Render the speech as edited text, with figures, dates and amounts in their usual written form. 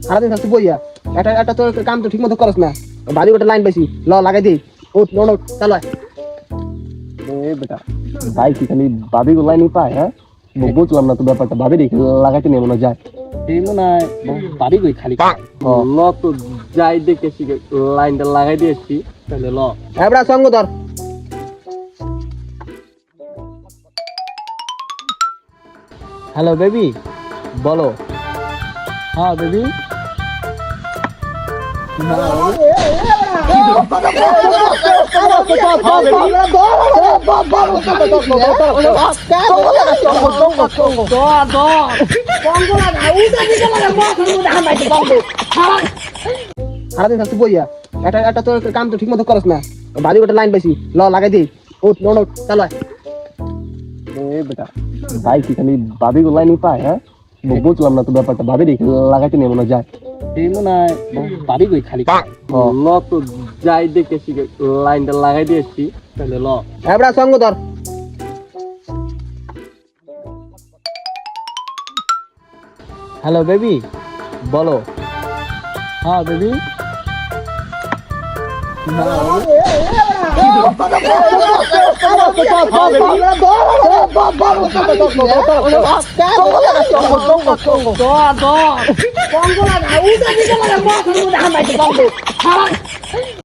সারাদিন থাকতে বইয়া একটা তোর কাম তো ঠিক মতো করস না বাড়ি ওটা লাইন পাইছি লাগাই দিই উঠ নো চালো এ বেটা ভাই কি খালি ভাবি গো লাইনই পায় হ্যাঁ বুঝলাম না তো ব্যাপারটা ভাবি দেখি লাগাইতে নিয়ে মনে যায় এই মনে হয় বাড়ি গই খালি ল তো যাই দেখেছি লাইনটা লাগাই দিয়েছি তাহলে ল এবড়া সঙ্গ ধর হ্যালো বেবি বলো হ্যাঁ বেবি সারাদিন থাকতে বইয়া একটা তোর কাম তো ঠিক মতো করস না বাড়ি ওটা লাইন পাইছি লাগাই দিই উঠ নো চালো এ বেটা ভাই কি খালি ভাবি গো লাইনই পায় হ্যাঁ বুঝলাম না তো ব্যাপারটা ভাবি দেখি লাগাইতে নিয়ে মনে যায় এই মনে হয় বাড়ি গই খালি ল তো যাই দেখেছি লাইনটা লাগাই দিয়েছি তাহলে ল এবড়া সঙ্গ ধর হ্যালো বেবি বলো হ্যাঁ বেবি